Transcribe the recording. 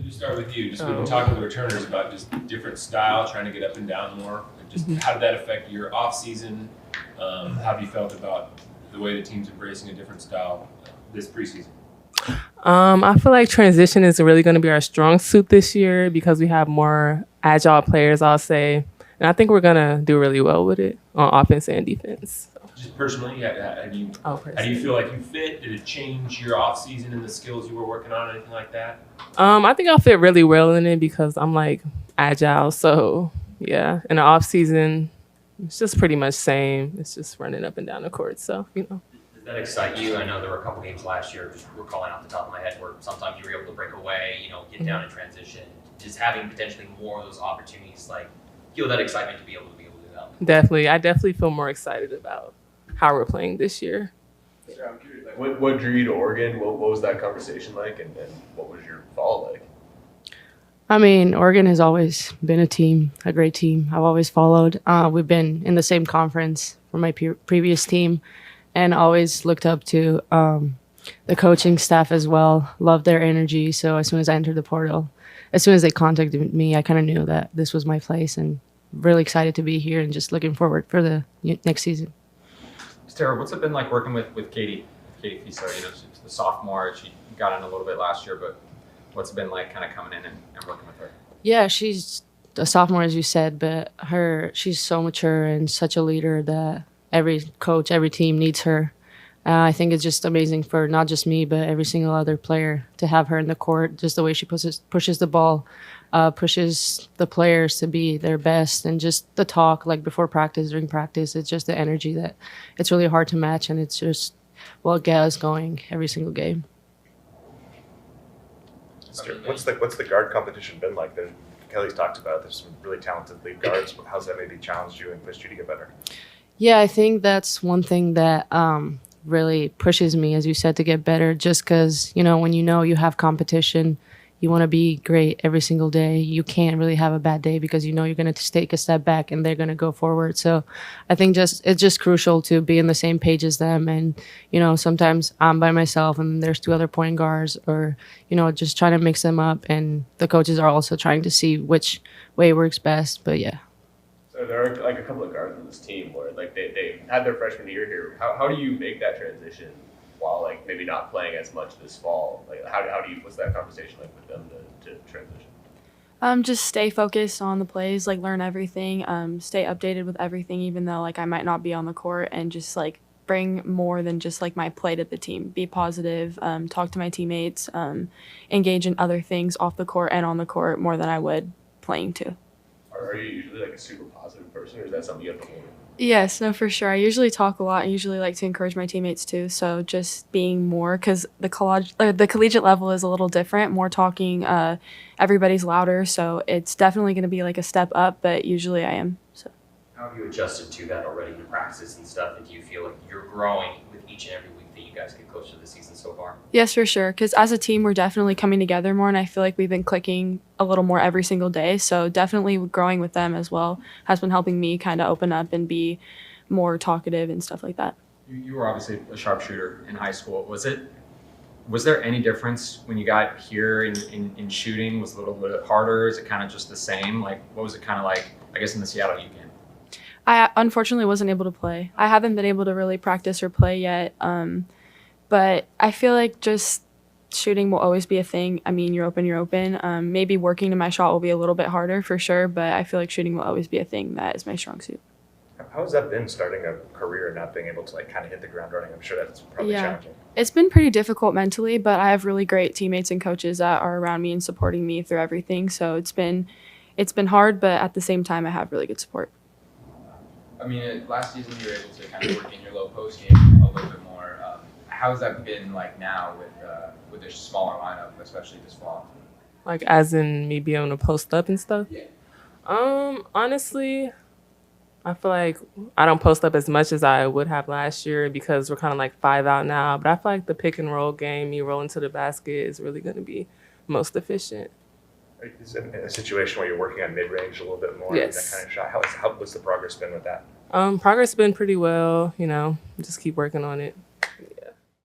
Let me start with you. Just we've been talking to the returners about just different style, trying to get up and down more. Just how did that affect your off season? How have you felt about the way the team's embracing a different style this preseason? I feel like transition is really going to be our strong suit this year because we have more agile players, I'll say. And I think we're going to do really well with it on offense and defense. So. Just personally, how do you feel like you fit? Did it change your off season and the skills you were working on, anything like that? I think I'll fit really well in it because I'm like agile. So yeah, in the off season, it's just pretty much same. It's just running up and down the court. So, Does that excite you? I know there were a couple games last year, just recalling off the top of my head, where sometimes you were able to break away, get down in transition. Just having potentially more of those opportunities, feel that excitement to be able to do that. Definitely. I definitely feel more excited about how we're playing this year. I'm curious, what drew you to Oregon? What was that conversation like, and what was your fall like? I mean, Oregon has always been a great team. I've always followed. We've been in the same conference for my previous team, and always looked up to the coaching staff as well. Loved their energy. So as soon as I entered the portal, as soon as they contacted me, I kind of knew that this was my place, and really excited to be here and just looking forward for the next season. Astera, what's it been like working with Katie Fisa? She's the sophomore. She got in a little bit last year, but what's it been like kind of coming in and working with her? Yeah, she's a sophomore, as you said, but she's so mature and such a leader that every coach, every team needs her. I think it's just amazing for not just me, but every single other player to have her in the court, just the way she pushes the ball, pushes the players to be their best, and just the talk, before practice, during practice, it's just the energy that it's really hard to match, and it's just what gets us going every single game. What's the guard competition been like? Kelly's talked about there's some really talented lead guards. How's that maybe challenged you and pushed you to get better? Yeah, I think that's one thing that really pushes me, as you said, to get better, just because, when you have competition, you want to be great every single day. You can't really have a bad day because you're going to take a step back and they're going to go forward. So I think it's just crucial to be on the same page as them. And, sometimes I'm by myself and there's two other point guards, or, just trying to mix them up. And the coaches are also trying to see which way works best. But yeah. So there are a couple of guards on this team where they had their freshman year here. How do you make that transition while maybe not playing as much this fall? What's that conversation like with them to transition? Just stay focused on the plays, learn everything, stay updated with everything, even though I might not be on the court, and just bring more than just my play to the team. Be positive, talk to my teammates, engage in other things off the court and on the court more than I would playing too. Are you usually a super positive person, or is that something you have to hold? Yes, no, for sure. I usually talk a lot. I usually like to encourage my teammates too. So just being more, because the collegiate level is a little different, more talking, everybody's louder. So it's definitely going to be a step up, but usually I am. So. How have you adjusted to that already in practice and stuff? And do you feel like you're growing with each and every week that you guys get closer to the season so far? Yes, for sure. Because as a team, we're definitely coming together more, and I feel like we've been clicking a little more every single day. So definitely growing with them as well has been helping me kind of open up and be more talkative and stuff like that. You were obviously a sharpshooter in high school. Was there any difference when you got here in shooting? Was it a little bit harder? Is it kind of just the same? What was it kind of like, I guess, in the Seattle U game? I unfortunately wasn't able to play. I haven't been able to really practice or play yet, but I feel like just shooting will always be a thing. I mean, you're open. Maybe working to my shot will be a little bit harder for sure, but I feel like shooting will always be a thing that is my strong suit. How has that been, starting a career and not being able to kind of hit the ground running? I'm sure that's probably challenging. It's been pretty difficult mentally, but I have really great teammates and coaches that are around me and supporting me through everything. So it's been hard, but at the same time, I have really good support. I mean, last season you were able to kind of work in your low post game a little bit more. How has that been now with a smaller lineup, especially this fall? As in me being able to post up and stuff? Yeah. Honestly, I feel like I don't post up as much as I would have last year because we're kind of 5 out now. But I feel like the pick and roll game, me rolling to the basket, is really going to be most efficient. Is it a situation where you're working on mid-range a little bit more? Yes. That kind of shot. What's the progress been with that? Progress has been pretty well, just keep working on it.